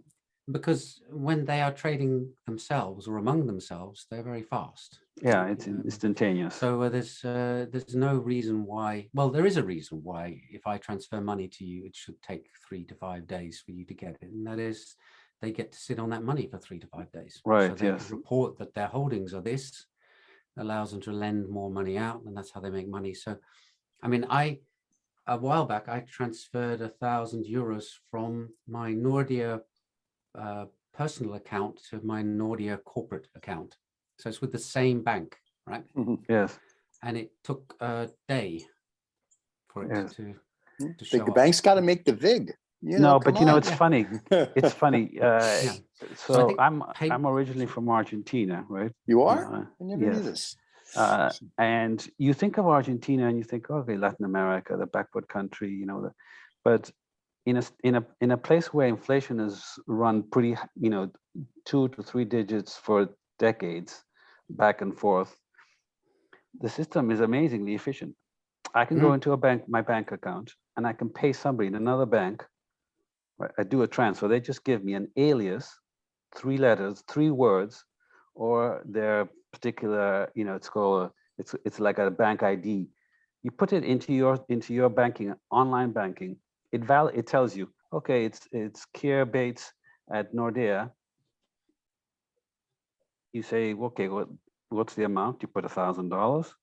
because when they are trading themselves or among themselves, they're very fast. Yeah, it's instantaneous. So there's no reason why. Well, there is a reason why if I transfer money to you, it should take 3 to 5 days for you to get it, and that is they get to sit on that money for 3 to 5 days. Right. So they Yes. report that their holdings are this, allows them to lend more money out, and that's how they make money. So, I mean, a while back I transferred €1,000 from my Nordea personal account to my Nordea corporate account. So it's with the same bank, right? Yes. And it took a day for it to show The up. bank's got to make the VIG. You know, No, but you know, it's Yeah. funny. It's funny. So I'm originally Sorry. from Argentina, right? You are? I never knew yes. this. And you think of Argentina and you think, okay, Latin America, the backward country, you know, but in a place where inflation has run pretty, you know, 2 to 3 digits for decades, back and forth, the system is amazingly efficient. I can go into my bank account, and I can pay somebody in another bank. Right? I do a transfer. They just give me an alias, 3 letters, 3 words, or their particular, you know, it's like a bank ID. You put it into your banking, online banking. It tells you, okay, it's Keir Bates at Nordea. You say, okay, what's the amount? You put $1,000.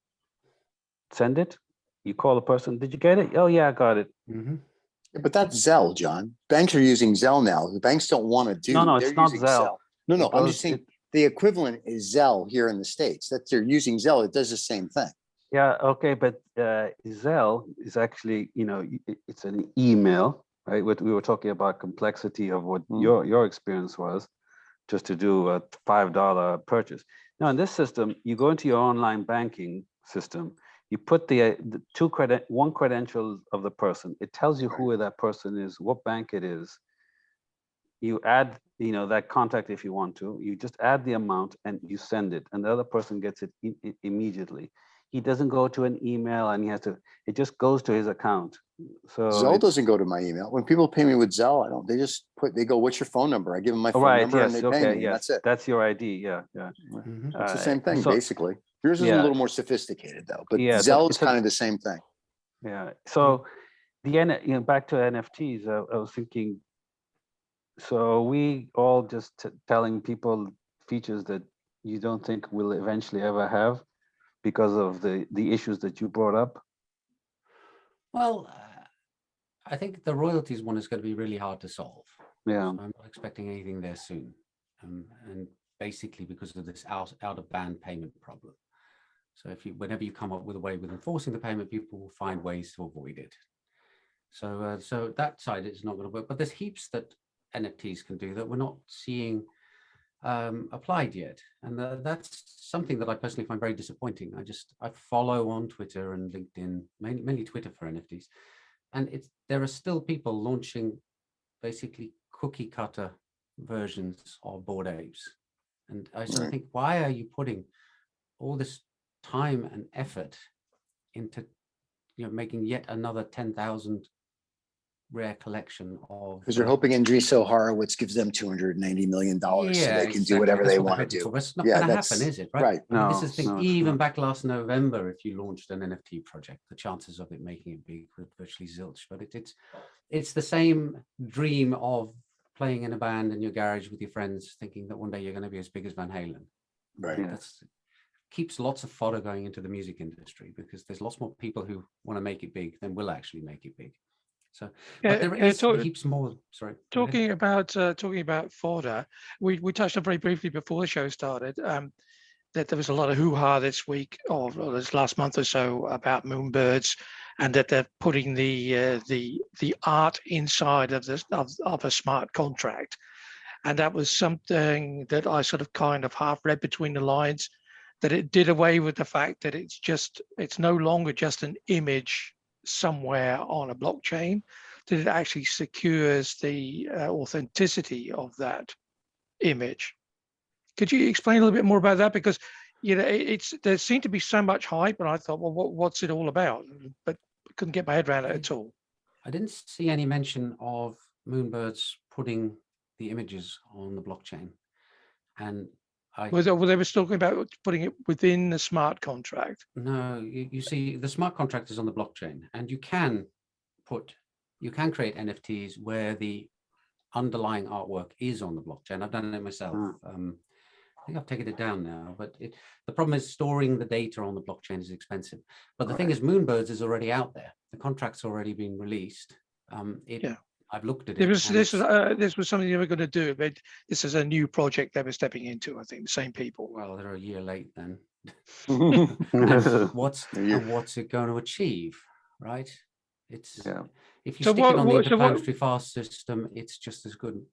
Send it. You call the person. Did you get it? Oh yeah, I got it. Yeah, but that's Zelle, John. Banks are using Zelle now. The banks don't want to do. No, they're it's not using Zelle. No, I'm just saying the equivalent is Zelle here in the States. That they're using Zelle. It does the same thing. Yeah, okay, but Zelle is actually, you know, it's an email, right? We were talking about complexity of what your experience was, just to do a $5 purchase. Now in this system, you go into your online banking system, you put the one credential of the person. It tells you who that person is, what bank it is. You add, you know, that contact if you want to. You just add the amount and you send it, and the other person gets it immediately. He doesn't go to an email, and it just goes to his account. So Zelle doesn't go to my email. When people pay me with Zelle, I don't. They go, "What's your phone number?" I give them my phone number, and they pay me. And that's it. That's your ID. Yeah. It's the same thing, basically. Yours is a little more sophisticated, though. But Zelle is kind of the same thing. Yeah. So back to NFTs. I was thinking. So we all just telling people features that you don't think we'll eventually ever have, because of the issues that you brought up? Well, I think the royalties one is going to be really hard to solve. Yeah. So I'm not expecting anything there soon. And basically because of this out of band payment problem. So whenever you come up with a way with enforcing the payment, people will find ways to avoid it. So so that side is not going to work, but there's heaps that NFTs can do that we're not seeing applied yet, and that's something that I personally find very disappointing. I follow on Twitter and LinkedIn, mainly Twitter for NFTs, and there are still people launching basically cookie cutter versions of Bored Apes, and I sort of think, why are you putting all this time and effort into making yet another 10,000 rare collection of, because they're hoping Andreessen Horowitz gives them $290 million so they can do whatever they want to do. But it's not going to happen, is it? Right. I mean, this is the thing. Even back last November, if you launched an NFT project, the chances of it making it big were virtually zilch. But it's the same dream of playing in a band in your garage with your friends, thinking that one day you're going to be as big as Van Halen. Right. Yeah. That's keeps lots of fodder going into the music industry, because there's lots more people who want to make it big than will actually make it big. So, but there is heaps more. Sorry. Talking about fodder, we touched on very briefly before the show started that there was a lot of hoo-ha this week or this last month or so about moonbirds, and that they're putting the art inside of this of a smart contract, and that was something that I sort of kind of half read between the lines, that it did away with the fact that it's no longer just an image somewhere on a blockchain, that it actually secures the authenticity of that image. Could you explain a little bit more about that? Because there seemed to be so much hype, and I thought, well, what's it all about? But I couldn't get my head around it at all. I didn't see any mention of moonbirds putting the images on the blockchain, and well, they were talking about putting it within the smart contract. No, you see, the smart contract is on the blockchain, and you can create NFTs where the underlying artwork is on the blockchain. I've done it myself. I think I've taken it down now, but the problem is storing the data on the blockchain is expensive. But the thing is, Moonbirds is already out there. The contract's already been released. I've looked at it. This was something they were going to do, but this is a new project they were stepping into. I think the same people. Well, they're a year late then. What's it going to achieve, right? If you stick it on the interplanetary fast system, it's just as good.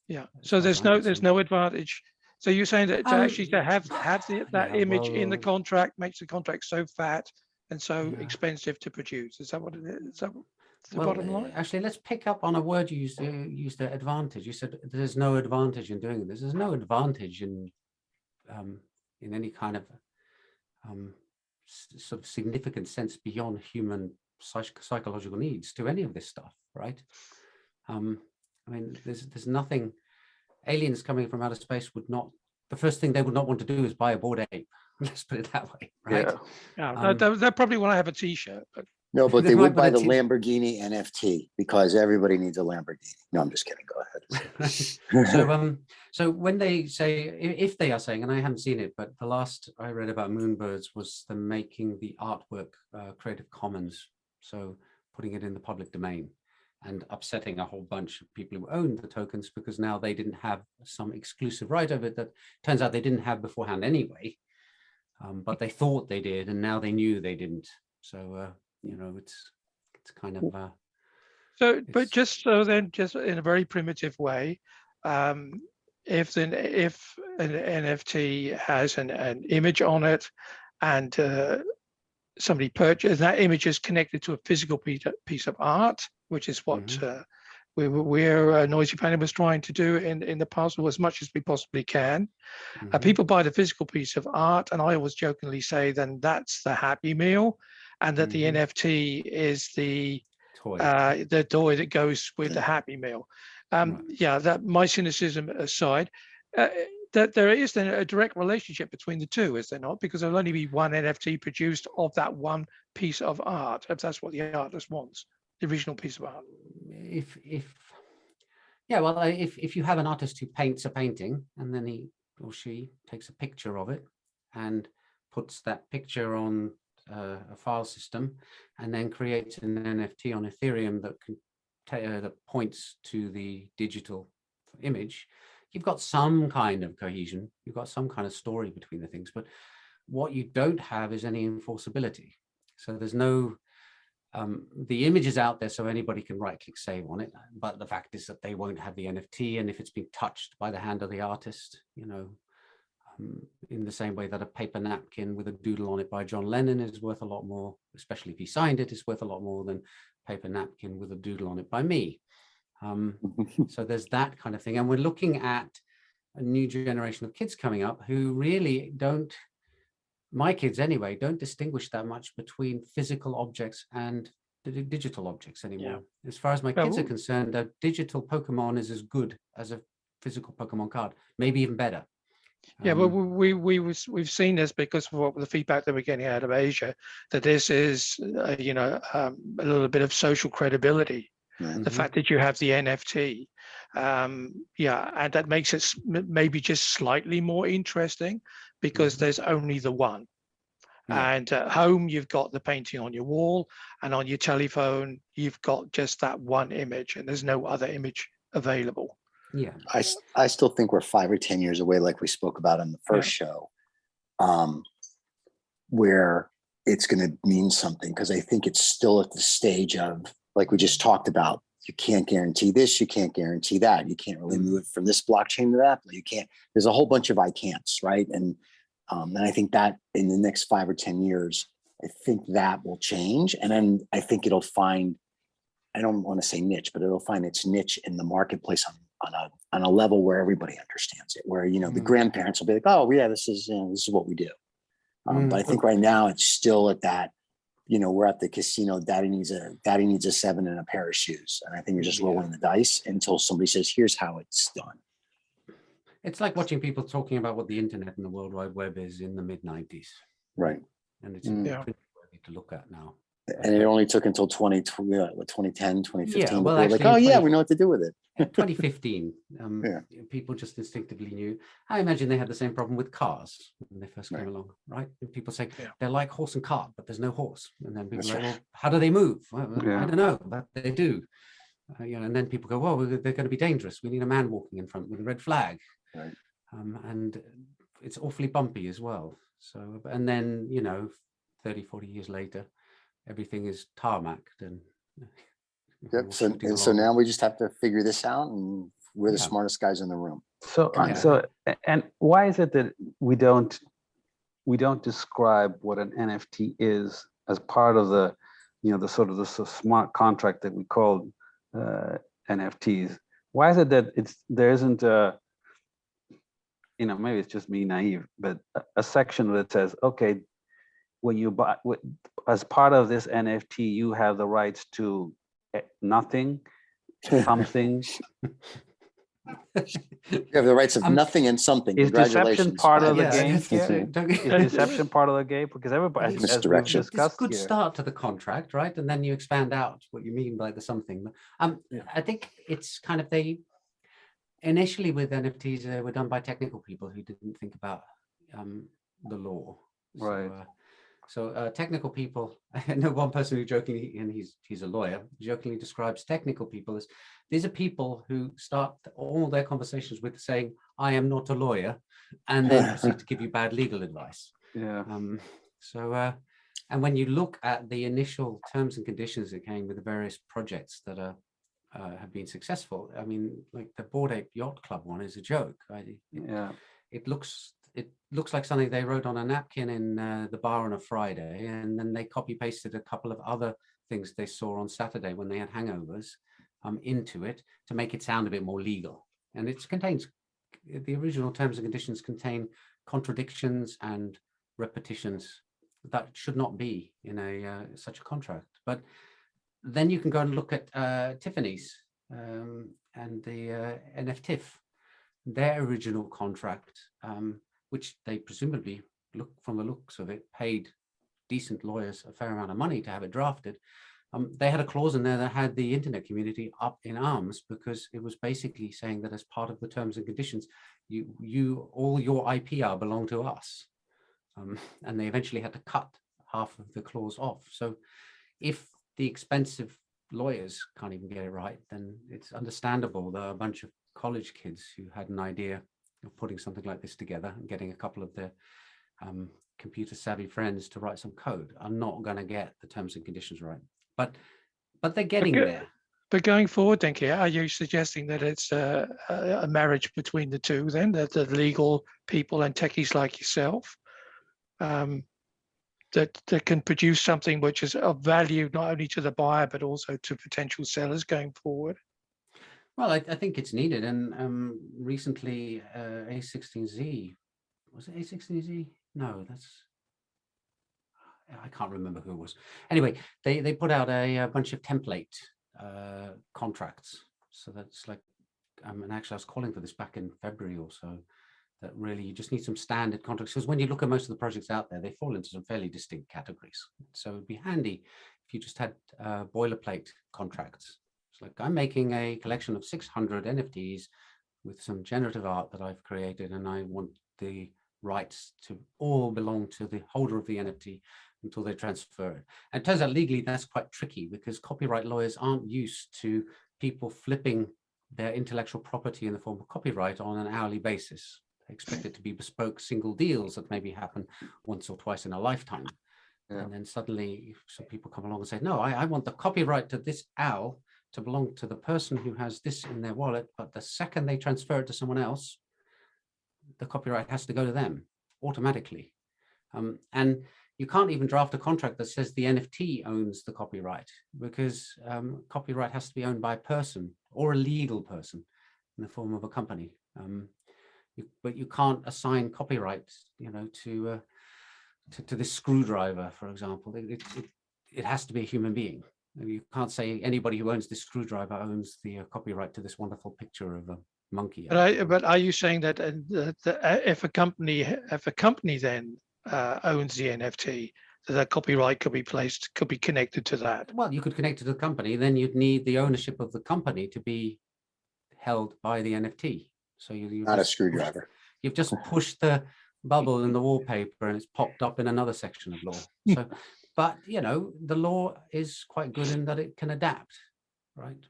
Yeah. So there's no advantage. So you're saying that to have that image in the contract makes the contract so fat and so expensive to produce. Is that what it is? Is that the bottom line? Actually, let's pick up on a word you used, the advantage. You said there's no advantage in doing this. There's no advantage in any kind of sort of significant sense beyond human psychological needs to any of this stuff, right? I mean, there's nothing. Aliens coming from outer space would not. The first thing they would not want to do is buy a Bored Ape. Let's put it that way, right? Yeah. They probably want to have a T-shirt, but. No, but they would buy the Lamborghini NFT because everybody needs a Lamborghini. No, I'm just kidding. Go ahead. So when they say, if they are saying, and I haven't seen it, but the last I read about Moonbirds was them making the artwork Creative Commons, so putting it in the public domain and upsetting a whole bunch of people who owned the tokens, because now they didn't have some exclusive right over it that turns out they didn't have beforehand anyway, but they thought they did, and now they knew they didn't. So it's kind of but just in a very primitive way, if an NFT has an image on it, and somebody purchases, that image is connected to a physical piece of art, which is what we're Noisy Planet was trying to do in the past, as much as we possibly can. People buy the physical piece of art, and I always jokingly say, then that's the Happy Meal, and that the NFT is the toy that goes with the Happy Meal. Yeah, that my cynicism aside, that there is then a direct relationship between the two, is there not? Because there'll only be one NFT produced of that one piece of art, if that's what the artist wants, the original piece of art. If you have an artist who paints a painting, and then he or she takes a picture of it and puts that picture on a file system, and then creates an NFT on Ethereum that points to the digital image, you've got some kind of cohesion, you've got some kind of story between the things. But What you don't have is any enforceability. So there's no, the image is out there so anybody can right-click save on it, but the fact is that they won't have the NFT, and if it's been touched by the hand of the artist, you know, in the same way that a paper napkin with a doodle on it by John Lennon is worth a lot more, especially if he signed it, it's worth a lot more than paper napkin with a doodle on it by me. So there's that kind of thing. And we're looking at a new generation of kids coming up who really don't, my kids anyway, don't distinguish that much between physical objects and digital objects anymore. Yeah. As far as my kids are concerned, a digital Pokemon is as good as a physical Pokemon card, maybe even better. Yeah, well, we've seen this because of what the feedback that we're getting out of Asia, that this is, you know, a little bit of social credibility. Mm-hmm. The fact that you have the NFT, yeah, and that makes it maybe just slightly more interesting because there's only the one. Yeah. And at home, you've got the painting on your wall, and on your telephone, you've got just that one image, and there's no other image available. Yeah, I still think we're 5 or 10 years away, like we spoke about in the first show, where it's going to mean something, because I think it's still at the stage of, like we just talked about, you can't guarantee this, you can't guarantee that, you can't really move it from this blockchain to that, you can't. There's a whole bunch of I can'ts, right? And I think that in the next 5 or 10 years, I think that will change, and then I think it'll find, I don't want to say niche, but it'll find its niche in the marketplace on a level where everybody understands it, where, you know, the grandparents will be like, oh yeah, this is what we do. But I think right now it's still at that, you know, we're at the casino, daddy needs a 7 and a pair of shoes. And I think you're just rolling the dice until somebody says, here's how it's done. It's like watching people talking about what the internet and the World Wide Web is in the mid-90s. Right. And it's pretty worthy to look at now. And it only took until 2010, 2015. Yeah, well, actually, like, oh yeah, we know what to do with it. 2015, people just instinctively knew. I imagine they had the same problem with cars when they first came along, right? And people say they're like horse and cart, but there's no horse. And then people say, well, how do they move? Well, I don't know, but they do. You know, and then people go, well, they're going to be dangerous. We need a man walking in front with a red flag. Right. And it's awfully bumpy as well. So, and then, you know, 30, 40 years later, everything is tarmacked and so now we just have to figure this out, and we're the smartest guys in the room. So and why is it that we don't describe what an NFT is as part of the, you know, the sort of the smart contract that we call NFTs? Why is it that there isn't a, you know, maybe it's just me naive, but a section that says, okay, when you buy, as part of this NFT, you have the rights to nothing, something. You have the rights of nothing and something. Is deception part of the game? Is deception part of the game? Because everybody, misdirection. It's a good start to the contract, right? And then you expand out what you mean by the something. I think it's kind of initially with NFTs, they were done by technical people who didn't think about the law. Right. So technical people, I know one person who jokingly, and he's a lawyer, jokingly describes technical people as, these are people who start all their conversations with saying, I am not a lawyer, and then proceed to give you bad legal advice. Yeah. And when you look at the initial terms and conditions that came with the various projects that have been successful, I mean, like the Bored Ape Yacht Club one is a joke. It looks like something they wrote on a napkin in the bar on a Friday, and then they copy pasted a couple of other things they saw on Saturday when they had hangovers into it to make it sound a bit more legal. And it contains, the original terms and conditions contain contradictions and repetitions that should not be in such a contract. But then you can go and look at Tiffany's and the NFTIF, their original contract, which they presumably, from the looks of it, paid decent lawyers a fair amount of money to have it drafted. They had a clause in there that had the internet community up in arms, because it was basically saying that as part of the terms and conditions, all your IPR belong to us. And they eventually had to cut half of the clause off. So if the expensive lawyers can't even get it right, then it's understandable that a bunch of college kids who had an idea of putting something like this together and getting a couple of their computer savvy friends to write some code are not going to get the terms and conditions right. But they're getting there. But going forward, then, Keir, are you suggesting that it's a marriage between the two, then, that the legal people and techies like yourself that can produce something which is of value not only to the buyer but also to potential sellers going forward? Well, I think it's needed, and recently A16Z, was it A16Z? No, I can't remember who it was. Anyway, they put out a bunch of template contracts. So that's like, and actually I was calling for this back in February or so, that really you just need some standard contracts, because when you look at most of the projects out there, they fall into some fairly distinct categories. So it'd be handy if you just had boilerplate contracts. It's like, I'm making a collection of 600 NFTs with some generative art that I've created, and I want the rights to all belong to the holder of the NFT until they transfer it. And it turns out legally that's quite tricky, because copyright lawyers aren't used to people flipping their intellectual property in the form of copyright on an hourly basis. They expect it to be bespoke single deals that maybe happen once or twice in a lifetime. Yeah. And then suddenly some people come along and say, no, I want the copyright to this owl to belong to the person who has this in their wallet, but the second they transfer it to someone else, the copyright has to go to them automatically. And you can't even draft a contract that says the NFT owns the copyright, because copyright has to be owned by a person or a legal person in the form of a company. But you can't assign copyright, to this screwdriver, for example. It has to be a human being. You can't say anybody who owns this screwdriver owns the copyright to this wonderful picture of a monkey. But are you saying that if a company then owns the NFT, that copyright could be connected to that? Well, you could connect it to the company, then you'd need the ownership of the company to be held by the NFT. So you not a screwdriver. You've just pushed the bubble in the wallpaper and it's popped up in another section of law. So, but the law is quite good in that it can adapt, right?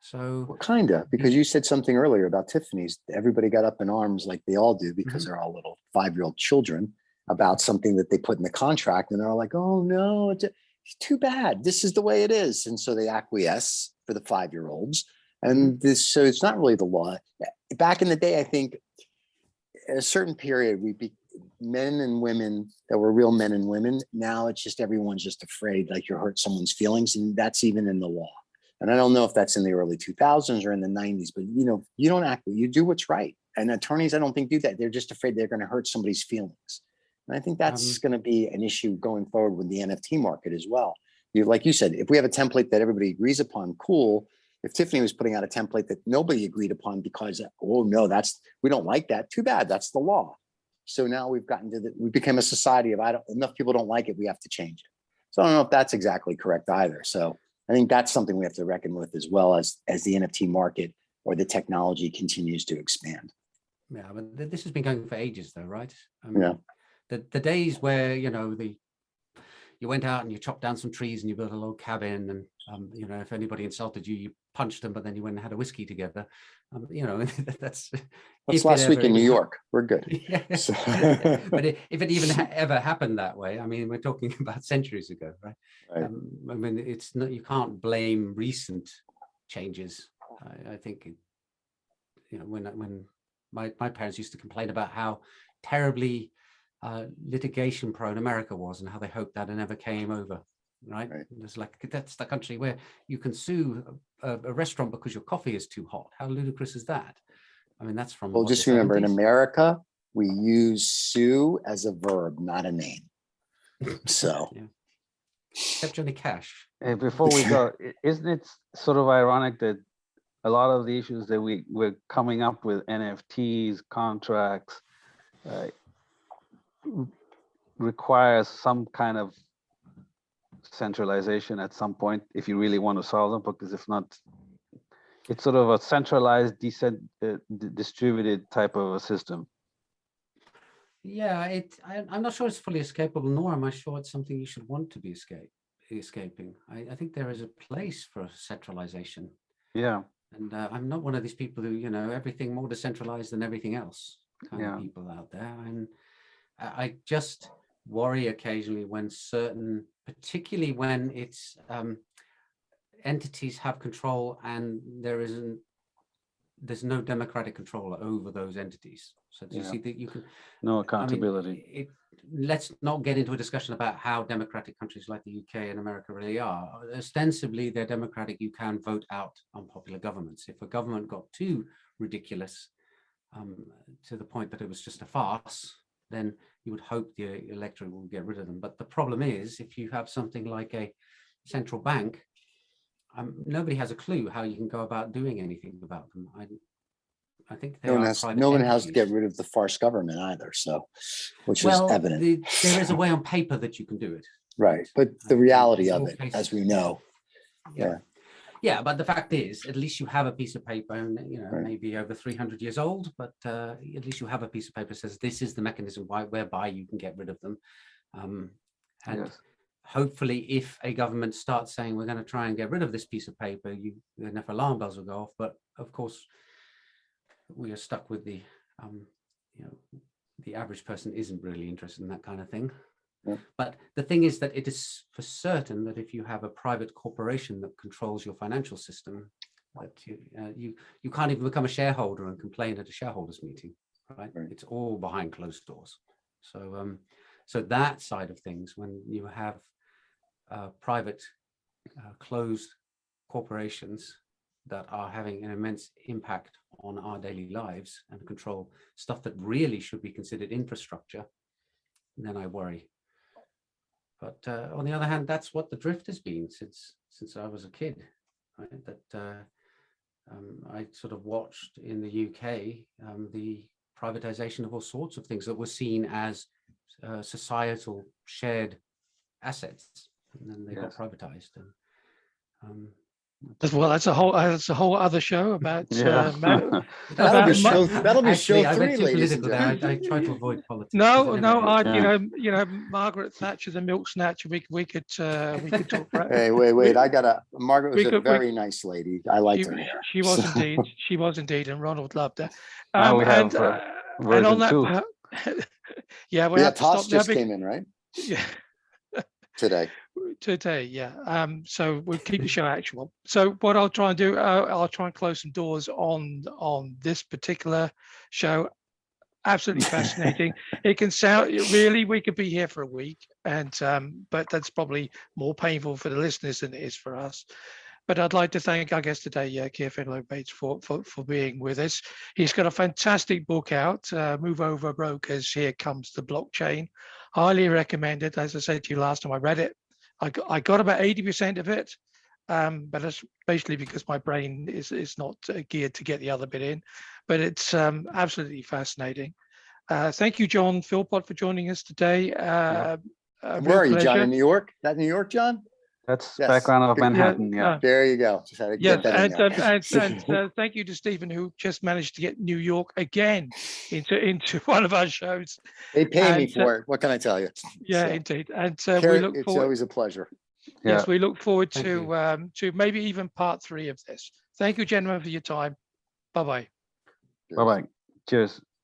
So well, kind of, because you said something earlier about Tiffany's. Everybody got up in arms like they all do, because they're all little 5-year-old children, about something that they put in the contract, and they're all like, oh no, it's too bad, this is the way it is. And so they acquiesce for the 5-year-olds. And so it's not really the law. Back in the day, I think at a certain period, we'd be men and women that were real men and women. Now it's just everyone's just afraid, like you hurt someone's feelings, and that's even in the law. And I don't know if that's in the early 2000s or in the 90s, but you don't act, you do what's right. And attorneys, I don't think do that. They're just afraid they're going to hurt somebody's feelings. And I think that's going to be an issue going forward with the NFT market as well. Like you said, if we have a template that everybody agrees upon, cool. If Tiffany was putting out a template that nobody agreed upon because, oh no, we don't like that, too bad, that's the law. So now we became a society of enough people don't like it, we have to change it. So I don't know if that's exactly correct either. So I think that's something we have to reckon with, as well as the NFT market or the technology continues to expand. Yeah, but this has been going for ages though, right? Yeah. The days where, you went out and you chopped down some trees and you built a little cabin, and if anybody insulted you, you punched them, but then you went and had a whiskey together. That's last week in New York. We're good. Yeah. So. But if it even ever happened that way, I mean, we're talking about centuries ago, right? Right. I mean, it's not, you can't blame recent changes. I think, when my parents used to complain about how terribly litigation prone America was, and how they hoped that it never came over, right? It's like, that's the country where you can sue a restaurant because your coffee is too hot. How ludicrous is that? I mean, that's from, well, just remember, in America we use sue as a verb, not a name. So yeah. Except Johnny Cash. And before we go, isn't it sort of ironic that a lot of the issues that we're coming up with, NFTs, contracts, requires some kind of centralization at some point if you really want to solve them? Because if not, it's sort of a centralized, distributed type of a system. Yeah, I'm not sure it's fully escapable, nor am I sure it's something you should want to be escaping. I think there is a place for centralization. Yeah. And I'm not one of these people who, everything more decentralized than everything else kind of people out there. And I just worry occasionally when particularly when it's entities have control and there's no democratic control over those entities. So do you see that you can no accountability? I mean, let's not get into a discussion about how democratic countries like the UK and America really are. Ostensibly, they're democratic. You can vote out unpopular governments. If a government got too ridiculous to the point that it was just a farce, then you would hope the electorate will get rid of them. But the problem is, if you have something like a central bank, nobody has a clue how you can go about doing anything about them. I think no one has to get rid of the farce government either. So, which is evident. There is a way on paper that you can do it. Right, but the reality of it, as we know, yeah. But the fact is, at least you have a piece of paper, and maybe over 300 years old, but at least you have a piece of paper that says this is the mechanism whereby you can get rid of them. And hopefully, if a government starts saying we're going to try and get rid of this piece of paper, enough alarm bells will go off. But of course, we are stuck with the average person isn't really interested in that kind of thing. Yeah. But the thing is that it is for certain that if you have a private corporation that controls your financial system, that you can't even become a shareholder and complain at a shareholders meeting, right? It's all behind closed doors. So so that side of things, when you have private closed corporations that are having an immense impact on our daily lives and control stuff that really should be considered infrastructure, then I worry. But on the other hand, that's what the drift has been since I was a kid, right? That I sort of watched in the UK the privatization of all sorts of things that were seen as societal shared assets, and then they got privatized. And well, that's a whole other show about. That'll be show 3, ladies and gentlemen. I try to avoid politics. No, Margaret Thatcher, the milk snatcher. We could talk about. Hey, wait! Margaret was a very nice lady. I liked her. She was indeed. She was indeed, and Ronald loved her. Now we have and on that, Toss just came in, right? Yeah. Today, yeah. So we'll keep the show actual. So what I'll try and do, I'll try and close some doors on this particular show. Absolutely fascinating. It can sound really, we could be here for a week, and but that's probably more painful for the listeners than it is for us. But I'd like to thank our guest today, Keir Finlow-Bates, for being with us. He's got a fantastic book out, Move Over Brokers, Here Comes the Blockchain. Highly recommended. As I said to you last time I read it, I got about 80% of it, but that's basically because my brain is not geared to get the other bit in. But it's absolutely fascinating. Thank you, John Philpott, for joining us today. Where are you, John? In New York? That New York, John? That's background of Manhattan. Yeah. There you go. Just had to get that in there. And thank you to Stephen, who just managed to get New York again into one of our shows. They pay me for it. What can I tell you? Yeah, indeed. And we look forward. It's always a pleasure. Yes, we look forward to maybe even part 3 of this. Thank you, gentlemen, for your time. Bye-bye. Bye-bye. Cheers.